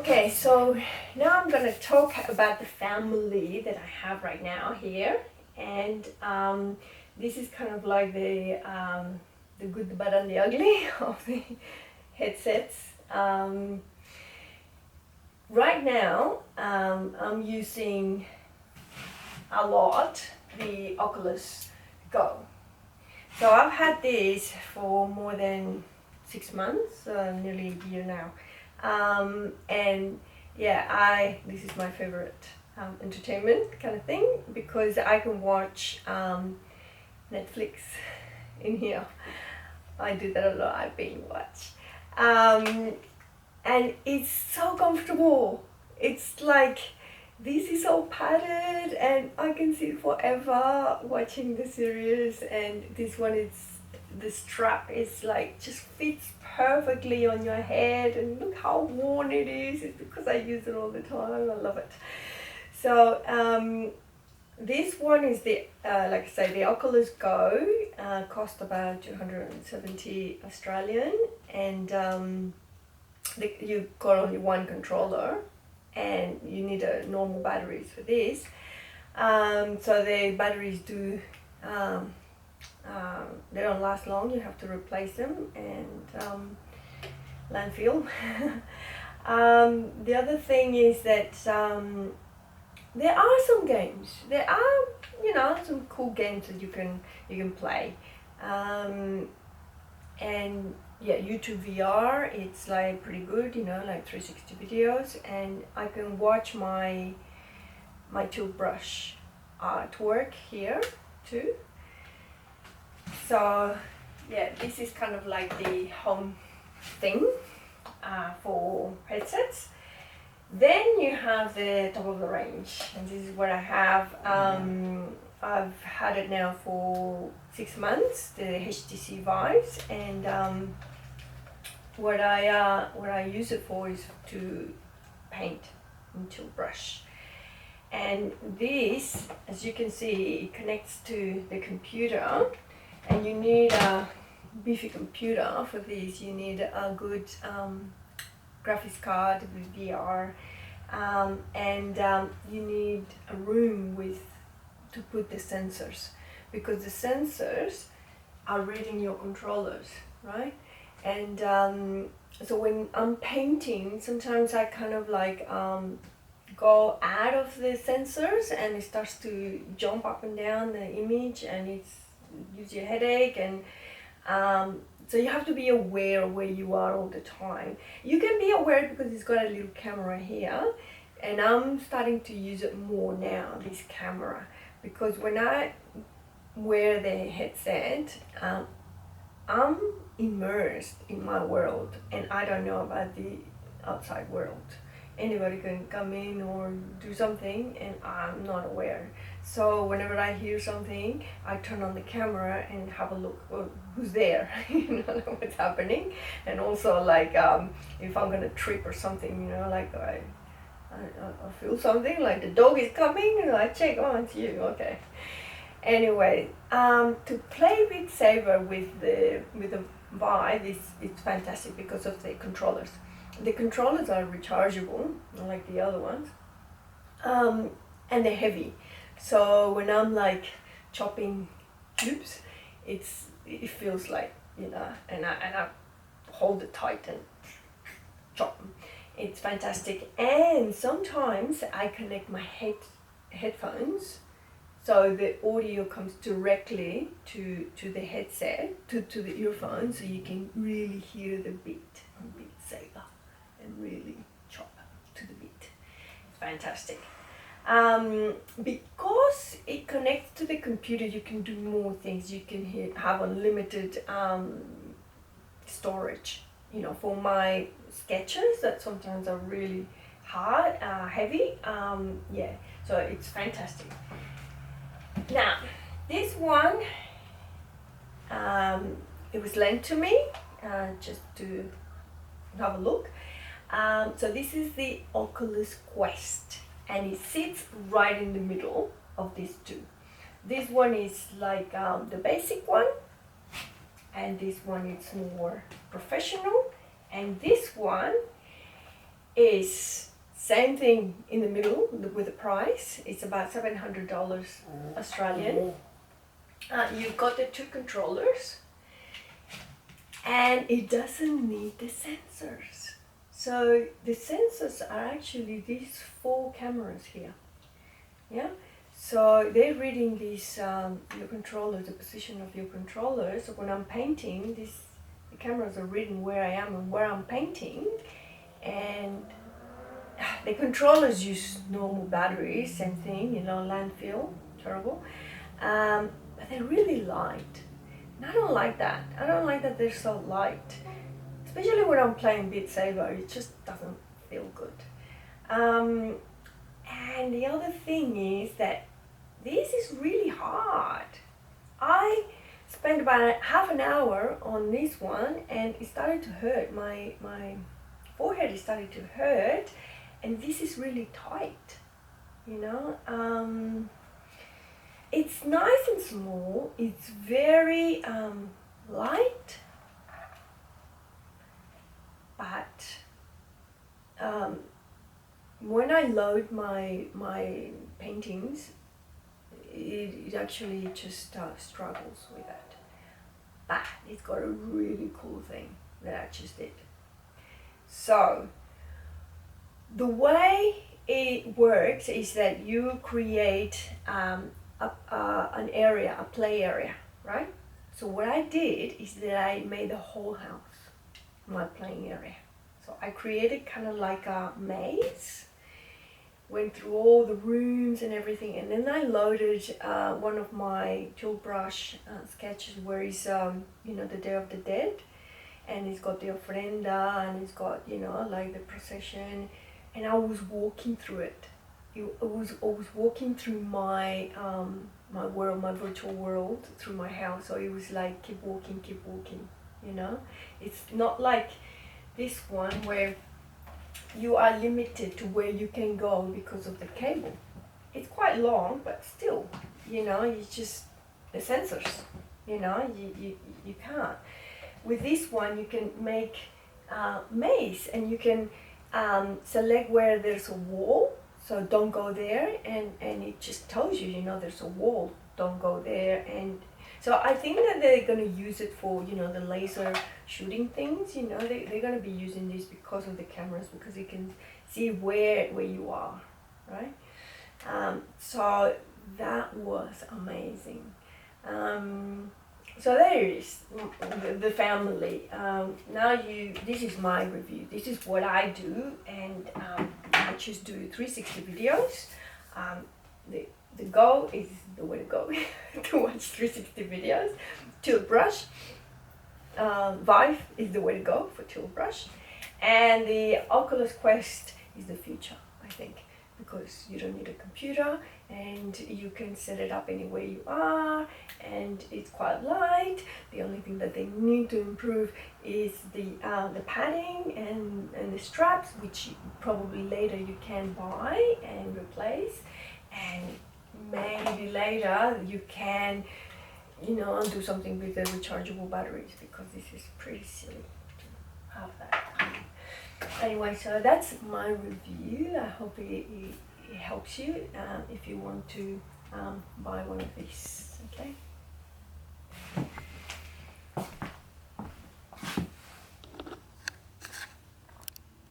Okay, so now I'm gonna talk about the family that I have right now here, and this is kind of like the good, the bad, and the ugly of the headsets. Right now, I'm using a lot the Oculus Go. So I've had this for more than 6 months, nearly a year now. And yeah, this is my favorite entertainment kind of thing because I can watch Netflix in here. I do that a lot. I binge watch, and it's so comfortable. It's like this is so padded, and I can sit forever watching the series. And this one is the strap is like just fits perfectly on your head, and look how worn it is. It's because I use it all the time. I love it. So this one is the like I say, the Oculus Go. Cost about 270 Australian, and you've got only one controller, and you need a normal batteries for this. So the batteries do they don't last long. You have to replace them, and landfill. The other thing is that there are some games. There are some cool games that you can play, and yeah, YouTube VR. It's like pretty good. Like 360 videos, and I can watch my toothbrush artwork here too. So yeah, this is kind of like the home thing for headsets. Then you have the top of the range, and this is what I have. I've had it now for 6 months, the HTC Vives, and what I use it for is to paint into brush. And this, as you can see, it connects to the computer, and you need a beefy computer for this. You need a good graphics card with VR, and you need a room to put the sensors, because the sensors are reading your controllers, right? And so when I'm painting, sometimes I kind of like go out of the sensors, and it starts to jump up and down the image, and it gives you a headache. And so you have to be aware of where you are all the time. You can be aware because it's got a little camera here, and I'm starting to use it more now, this camera, because when I wear the headset, I'm immersed in my world, and I don't know about the outside world. Anybody can come in or do something, and I'm not aware. So whenever I hear something, I turn on the camera and have a look, who's there, what's happening. And also, like, if I'm gonna trip or something, like I feel something, like the dog is coming, I check, oh, it's you, okay. Anyway, to play Beat Saber with the Vive, it's fantastic because of the controllers. The controllers are rechargeable, like the other ones, and they're heavy. So when I'm like chopping cubes, it feels like, and I hold it tight and chop them. It's fantastic. And sometimes I connect my headphones, so the audio comes directly to the headset, to the earphones, so you can really hear the beat on Beat Saber and really chop to the beat. It's fantastic. Because it connects to the computer, you can do more things. You can have unlimited storage. For my sketches that sometimes are really hard, heavy. Yeah, so it's fantastic. Now, this one, it was lent to me just to have a look. So this is the Oculus Quest, and it sits right in the middle of these two. This one is like the basic one, and this one is more professional, and this one is same thing in the middle with the price. It's about $700 Australian. You've got the two controllers, and it doesn't need the sensors. So the sensors are actually these 4 cameras here. Yeah. So they're reading these your controller, the position of your controller. So when I'm painting, the cameras are reading where I am and where I'm painting, and the controllers use normal batteries, same thing, you know, landfill, terrible. But they're really light. And I don't like that. I don't like that they're so light. Especially when I'm playing Beat Saber, it just doesn't feel good. And the other thing is that this is really hard. I spent about half an hour on this one and it started to hurt. My forehead is starting to hurt, and this is really tight, you know. It's nice and small. It's very light, but when I load my paintings, it actually just struggles with that. But it's got a really cool thing that I just did. So the way it works is that you create an area, a play area, right? So what I did is that I made the whole house my playing area. So I created kind of like a maze, went through all the rooms and everything, and then I loaded one of my tool brush sketches where it's you know, the Day of the Dead, and it's got the ofrenda, and it's got, you know, like the procession, and I was walking through it. I was walking through my my world, my virtual world, through my house. So it was like keep walking, you know. It's not like this one where you are limited to where you can go because of the cable. It's quite long, but still, you know, it's just the sensors, you know, you can't. With this one, you can make maze, and you can select where there's a wall, so don't go there, and it just tells you, you know, there's a wall, don't go there. And so I think that they're going to use it for, you know, the laser shooting things, you know, they're going to be using this because of the cameras, because you can see where you are, right? So that was amazing. So there it is, the family. Now this is my review. This is what I do, and I just do 360 videos. The goal is the way to go to watch 360 videos. Tilt brush, Vive is the way to go for tilt brush, and the Oculus Quest is the future, I think, because you don't need a computer and you can set it up anywhere you are, and it's quite light. The only thing that they need to improve is the padding and the straps, which probably later you can buy and replace, and maybe later you can, you know, do something with the rechargeable batteries, because this is pretty silly to have that. Anyway, so that's my review. I hope it helps you if you want to buy one of these. Okay.